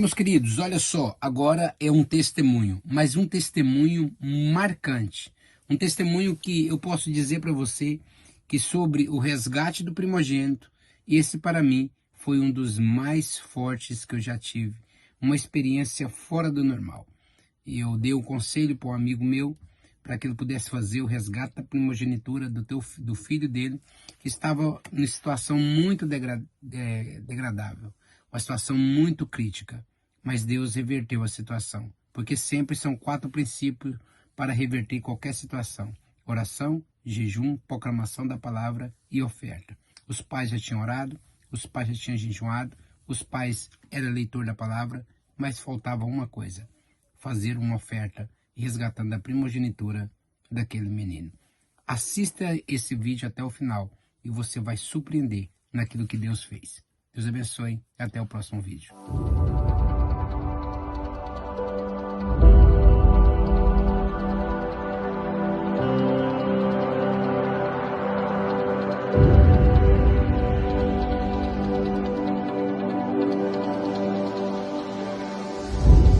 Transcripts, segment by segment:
Meus queridos, olha só, agora é um testemunho, mas um testemunho marcante. Um testemunho que eu posso dizer para você que sobre o resgate do primogênito, esse para mim foi um dos mais fortes que eu já tive. Uma experiência fora do normal. E eu dei um conselho para um amigo meu para que ele pudesse fazer o resgate da primogenitura do filho dele, que estava em situação muito degradável, uma situação muito crítica. Mas Deus reverteu a situação, porque sempre são 4 princípios para reverter qualquer situação: oração, jejum, proclamação da palavra e oferta. Os pais já tinham orado, os pais já tinham jejuado, os pais eram leitor da palavra, mas faltava uma coisa: fazer uma oferta resgatando a primogenitura daquele menino. Assista esse vídeo até o final e você vai surpreender naquilo que Deus fez. Deus abençoe e até o próximo vídeo.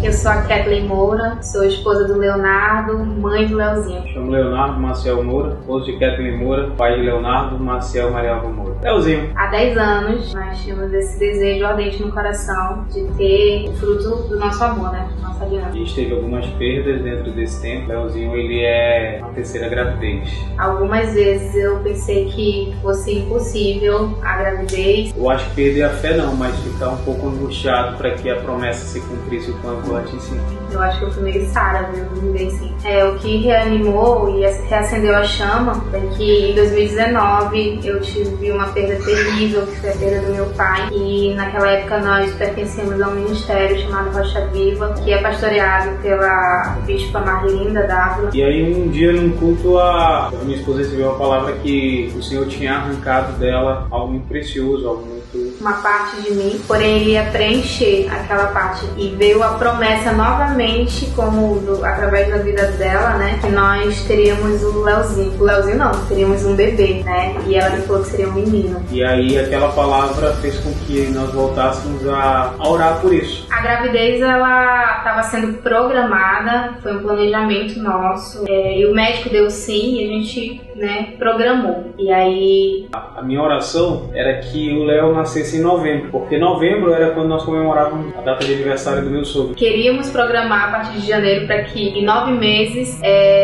Eu sou a Kathleen Moura, sou esposa do Leonardo, mãe do Leozinho. Chamo Leonardo Maciel Moura, esposo de Kathleen Moura, pai de Leonardo Maciel Marialva Moura. Leozinho. Há 10 anos nós tínhamos esse desejo ardente no coração de ter o fruto do nosso amor, né? Nossa aliança. A gente teve algumas perdas dentro desse tempo. Leozinho, ele é uma terceira gravidez. Algumas vezes eu pensei que fosse impossível a gravidez. Eu acho que perder a fé não, mas ficar um pouco angustiado para que a promessa se cumprisse o quanto antes sim. Eu acho que eu fui meio Sara, viu? Bem sim. O que reanimou e reacendeu a chama é que em 2019 eu tive uma perda terrível, que foi a perda do meu pai. E naquela época nós pertencemos a um ministério chamado Rocha Viva, que é pastoreado pela bispa Marlinda Dávila. E aí um dia num culto a minha esposa recebeu a palavra que o Senhor tinha arrancado dela algo muito precioso, algo muito... Uma parte de mim, porém ele ia preencher aquela parte. E veio a promessa novamente, através da vida dela, né? Que nós teríamos o Leozinho. O Leozinho não, teríamos um bebê, né? E ela me falou que seria um menino. E aí aquela palavra fez com que nós voltássemos a orar por isso. A gravidez, ela estava sendo programada, foi um planejamento nosso. E o médico deu sim e a gente, né, programou. E aí... A minha oração era que o Léo nascesse em novembro, porque novembro era quando nós comemorávamos a data de aniversário do meu sogro. Queríamos programar a partir de janeiro para que em 9 meses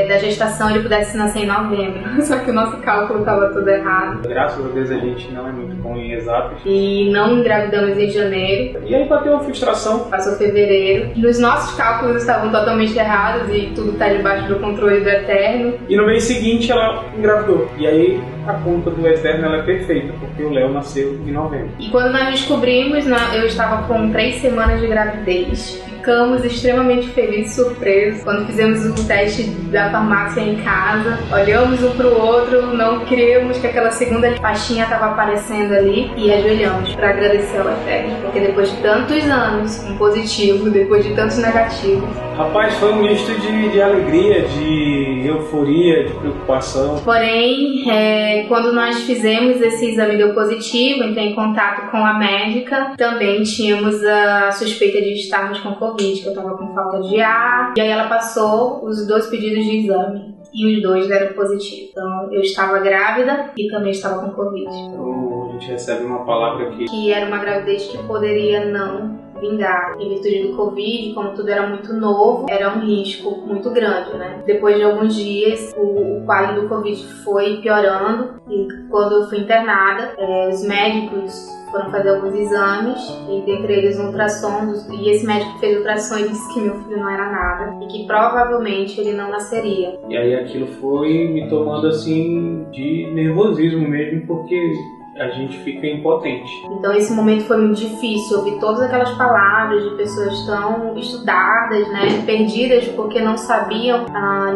da gestação ele pudesse nascer em novembro. Só que o nosso cálculo estava tudo errado. Graças a Deus a gente não é muito bom em exatos. E não engravidamos em janeiro. E aí bateu uma frustração. Passou fevereiro. Os nossos cálculos estavam totalmente errados e tudo está debaixo do controle do Eterno. E no mês seguinte ela engravidou. E aí a conta do Eterno ela é perfeita, porque o Léo nasceu em novembro. E quando nós descobrimos, eu estava com 3 semanas de gravidez. Ficamos extremamente felizes, surpresos, quando fizemos o teste da farmácia em casa. Olhamos um para o outro, não queríamos que aquela segunda pastinha estava aparecendo ali e ajoelhamos para agradecer ao Eterno, porque depois de tantos anos, um positivo, depois de tantos negativos. Rapaz, foi um misto de alegria, de euforia, de preocupação. Porém, quando nós fizemos esse exame deu positivo, entrei em contato com a médica, também tínhamos a suspeita de estarmos com Covid, que eu estava com falta de ar, e aí ela passou os 2 pedidos de exame, e os 2 deram positivo. Então, eu estava grávida e também estava com Covid. Então, a gente recebe uma palavra aqui. Que era uma gravidez que poderia não vingar. Em virtude do Covid, como tudo era muito novo, era um risco muito grande, né? Depois de alguns dias, o quadro do Covid foi piorando e quando eu fui internada, os médicos foram fazer alguns exames, e dentre eles um ultrassom, e esse médico fez ultrassom e disse que meu filho não era nada e que provavelmente ele não nasceria. E aí aquilo foi me tomando assim de nervosismo mesmo, porque a gente fica impotente. Então esse momento foi muito difícil, ouvir todas aquelas palavras de pessoas tão estudadas, né, perdidas porque não sabiam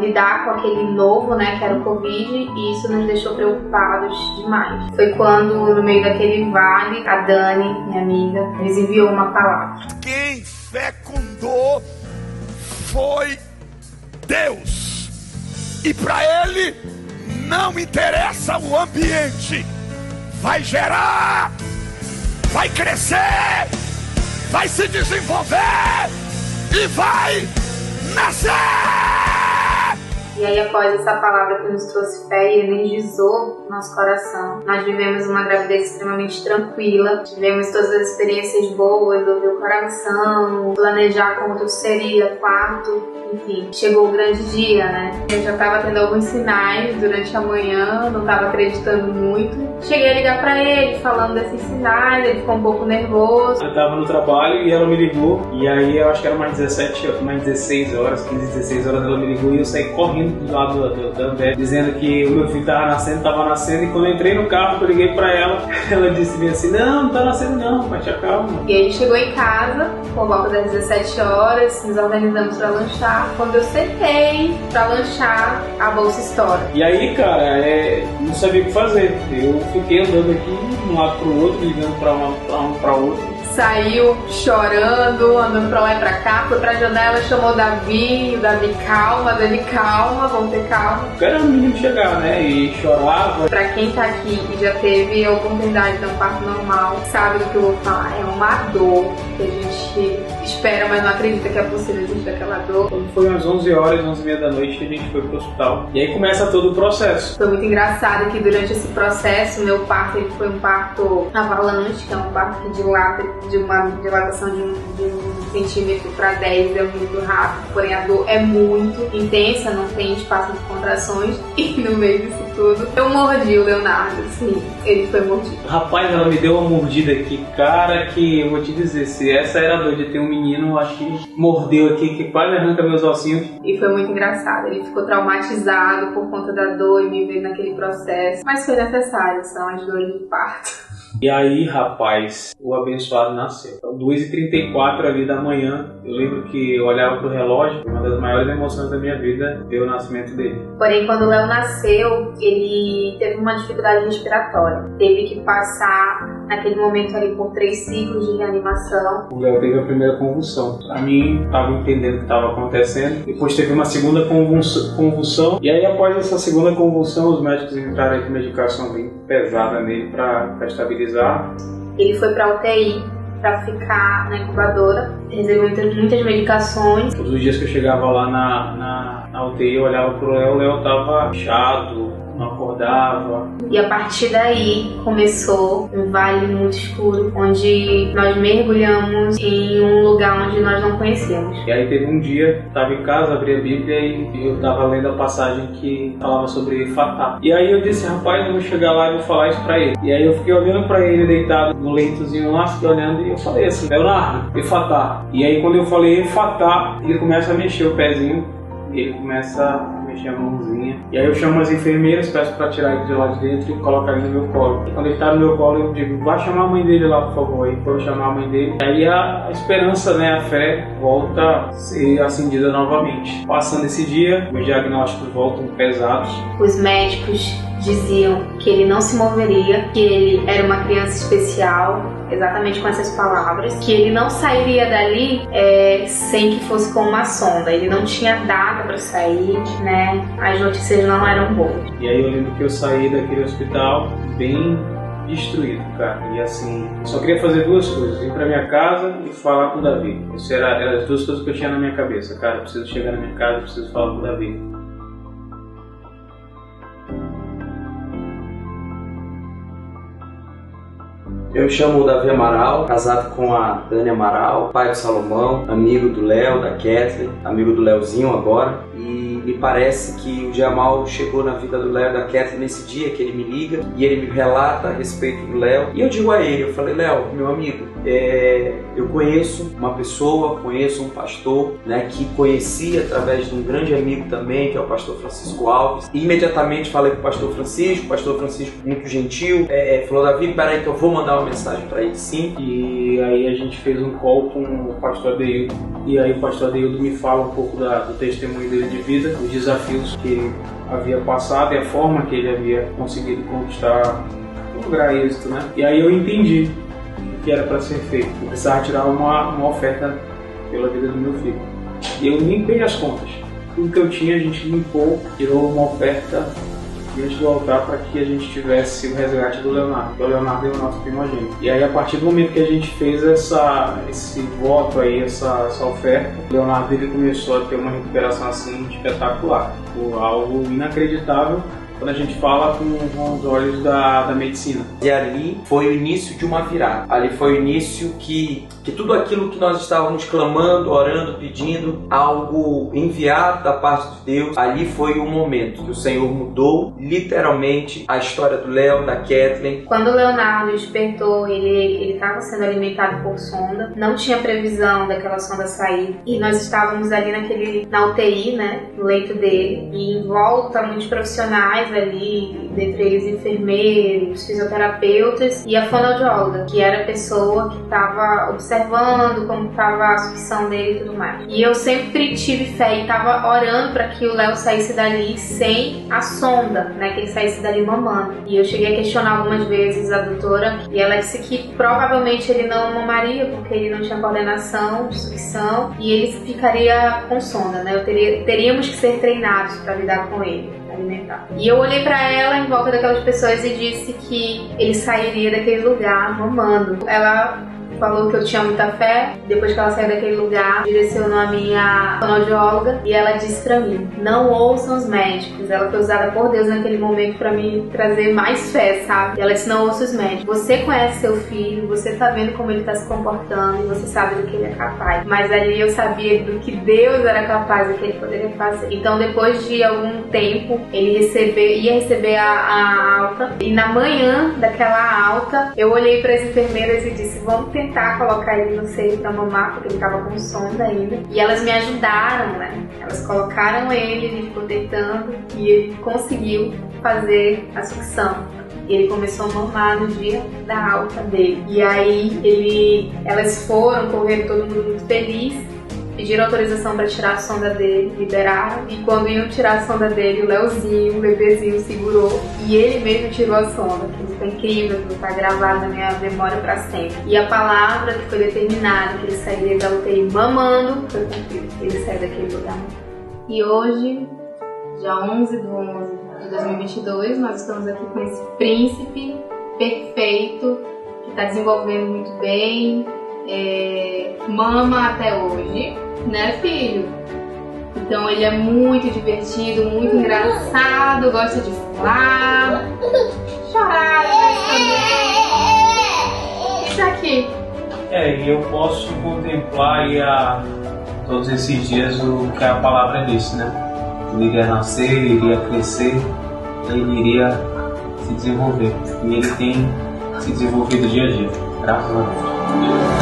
lidar com aquele novo, né, que era o Covid, e isso nos deixou preocupados demais. Foi quando, no meio daquele vale, a Dani, minha amiga, nos enviou uma palavra. Quem fecundou foi Deus, e para ele não interessa o ambiente. Vai gerar, vai crescer, vai se desenvolver e vai nascer. E aí, após essa palavra que nos trouxe fé e energizou nosso coração, nós vivemos uma gravidez extremamente tranquila, tivemos todas as experiências boas, ouvir o coração, planejar como tudo seria, quarto, enfim. Chegou o grande dia, né? Eu já estava tendo alguns sinais durante a manhã, não estava acreditando muito. Cheguei a ligar pra ele, falando desses sinais, ele ficou um pouco nervoso. Eu tava no trabalho e ela me ligou, e aí eu acho que era mais 16 horas, 15, 16 horas ela me ligou e eu saí correndo do lado da André, dizendo que o meu filho tava nascendo, e quando eu entrei no carro, eu liguei pra ela, ela disse assim, não tá nascendo não, mas te acalma. E aí chegou em casa, por volta das 17 horas, nos organizamos pra lanchar. Quando eu sentei pra lanchar, a bolsa estoura. E aí, cara, não sabia o que fazer. Eu fiquei andando aqui, de um lado pro outro, ligando pra um pra outro. Saiu chorando, andando pra lá e pra cá, foi pra janela, chamou o Davi calma, Dani, calma, vamos ter calma. Eu era o menino chegar, né, e chorava. Pra quem tá aqui e já teve a oportunidade de ter um parto normal, sabe do que eu vou falar, é uma dor que a gente espera, mas não acredita que é possível existir aquela dor. Quando foi às 11 horas, 11h30 da noite, a gente foi pro hospital. E aí começa todo o processo. Foi muito engraçado que durante esse processo, meu parto ele foi um parto avalante, que é um parto que dilata de uma dilatação de 1 centímetro para 10 é muito rápido, porém a dor é muito intensa, não tem espaço de contrações e no meio disso tudo eu mordi o Leonardo, sim, ele foi mordido. Rapaz, ela me deu uma mordida aqui, cara, que eu vou te dizer, se essa era a dor de ter um menino, acho que mordeu aqui, que quase arranca meus ossinhos. E foi muito engraçado, ele ficou traumatizado por conta da dor e me ver naquele processo, mas foi necessário, são as dores de parto. E aí, rapaz, o abençoado nasceu. Então, 2h34 ali da manhã, eu lembro que eu olhava pro relógio, uma das maiores emoções da minha vida foi o nascimento dele. Porém, quando o Léo nasceu, ele teve uma dificuldade respiratória. Teve que passar, naquele momento ali, por 3 ciclos de reanimação. O Léo teve a primeira convulsão. A mim, estava entendendo o que estava acontecendo. Depois teve uma segunda convulsão. E aí, após essa segunda convulsão, os médicos entraram aí com medicação bem pesada nele para estabilizar. Ele foi para UTI para ficar na incubadora, recebeu muitas medicações. Todos os dias que eu chegava lá na UTI, eu olhava pro Léo, o Léo tava inchado, não acordava. E a partir daí começou um vale muito escuro, onde nós mergulhamos em um lugar onde nós não conhecíamos. E aí teve um dia, estava em casa, abri a Bíblia e eu estava lendo a passagem que falava sobre Fatá. E aí eu disse, rapaz, eu vou chegar lá e vou falar isso pra ele. E aí eu fiquei olhando pra ele deitado no leitozinho lá, fiquei olhando e eu falei assim, Leonardo, Fatá. E aí quando eu falei Fatá, ele começa a mexer o pezinho, ele começa a mexer a mãozinha. E aí eu chamo as enfermeiras, peço pra tirar ele de lá de dentro e colocar ele no meu colo. E quando ele tá no meu colo, eu digo, vai chamar a mãe dele lá, por favor. Aí foi eu chamar a mãe dele. E aí a esperança, né, a fé volta a ser acendida novamente. Passando esse dia, os diagnósticos voltam pesados. Os médicos diziam que ele não se moveria, que ele era uma criança especial, exatamente com essas palavras, que ele não sairia dali sem que fosse com uma sonda. Ele não tinha data para sair, né? As notícias não eram boas. E aí eu lembro que eu saí daquele hospital bem destruído, cara. E assim, eu só queria fazer 2 coisas: ir pra minha casa e falar com o Davi. Isso eram as 2 coisas que eu tinha na minha cabeça. Cara, eu preciso chegar na minha casa, eu preciso falar com o Davi. Eu chamo o Davi Amaral, casado com a Dani Amaral, pai do Salomão, amigo do Léo, da Kathleen, amigo do Léozinho agora. E me parece que o dia mal chegou na vida do Léo e da Kathleen nesse dia que ele me liga e ele me relata a respeito do Léo. E eu digo a ele, eu falei, Léo, meu amigo, eu conheço uma pessoa, conheço um pastor, né, que conheci através de um grande amigo também, que é o pastor Francisco Alves. E imediatamente falei com o pastor Francisco muito gentil, falou, Davi, peraí que eu vou mandar uma mensagem para ele, sim. E aí a gente fez um call com o pastor Adeildo. E aí o pastor Adeildo me fala um pouco do testemunho dele de vida, os desafios que ele havia passado e a forma que ele havia conseguido conquistar, lograr êxito, né? E aí eu entendi o que era para ser feito. Eu precisava tirar uma oferta pela vida do meu filho. E eu limpei as contas. Tudo que eu tinha, a gente limpou, tirou uma oferta diante do altar para que a gente tivesse o resgate do Leonardo. O Leonardo é o nosso primogênito. E aí, a partir do momento que a gente fez esse voto aí, essa oferta, o Leonardo ele começou a ter uma recuperação assim espetacular, algo inacreditável quando a gente fala com os olhos da medicina. E ali foi o início de uma virada. Ali foi o início que tudo aquilo que nós estávamos clamando, orando, pedindo, algo enviado da parte de Deus, ali foi o momento que o Senhor mudou literalmente a história do Léo, da Kathleen. Quando o Leonardo despertou, ele estava sendo alimentado por sonda, não tinha previsão daquela sonda sair, e nós estávamos ali na UTI, né, no leito dele, e em volta muitos profissionais ali, dentre eles enfermeiros, fisioterapeutas e a fonoaudióloga, que era a pessoa que estava observando como estava a sucção dele e tudo mais. E eu sempre tive fé e estava orando para que o Léo saísse dali sem a sonda, né, que ele saísse dali mamando. E eu cheguei a questionar algumas vezes a doutora e ela disse que provavelmente ele não mamaria porque ele não tinha coordenação de sucção e ele ficaria com sonda, né? Teríamos que ser treinados para lidar com ele. Alimentar. E eu olhei pra ela em volta daquelas pessoas e disse que ele sairia daquele lugar mamando. Ela falou que eu tinha muita fé. Depois que ela saiu daquele lugar, direcionou a minha fonoaudióloga e ela disse pra mim: não ouçam os médicos. Ela foi usada por Deus naquele momento pra me trazer mais fé, sabe? E ela disse: não ouça os médicos. Você conhece seu filho, você tá vendo como ele tá se comportando e você sabe do que ele é capaz. Mas ali eu sabia do que Deus era capaz, do que ele poderia fazer. Então, depois de algum tempo, ele ia receber a alta. E na manhã daquela alta, eu olhei para as enfermeiras e disse: vamos tentar colocar ele no seio para mamar, porque ele estava com sonda ainda. E elas me ajudaram, né? Elas colocaram ele ficou tentando e ele conseguiu fazer a sucção. Ele começou a mamar no dia da alta dele. E aí elas correram todo mundo muito feliz. Pediram autorização para tirar a sonda dele, liberaram. E quando iam tirar a sonda dele, o Leozinho, o bebezinho, segurou. E ele mesmo tirou a sonda. Isso foi incrível, que está gravado na minha memória para sempre. E a palavra que foi determinada, que ele sairia da UTI mamando, foi cumprida. Ele saiu daquele lugar. E hoje, dia 11/11 de 2022, nós estamos aqui com esse príncipe perfeito, que está desenvolvendo muito bem. Mama até hoje, né, filho? Então ele é muito divertido, muito engraçado, gosta de falar, chorar também. Isso aqui. E eu posso contemplar aí todos esses dias o que a palavra disse, né? Ele iria nascer, iria crescer, ele iria se desenvolver. E ele tem se desenvolvido dia a dia, graças a Deus.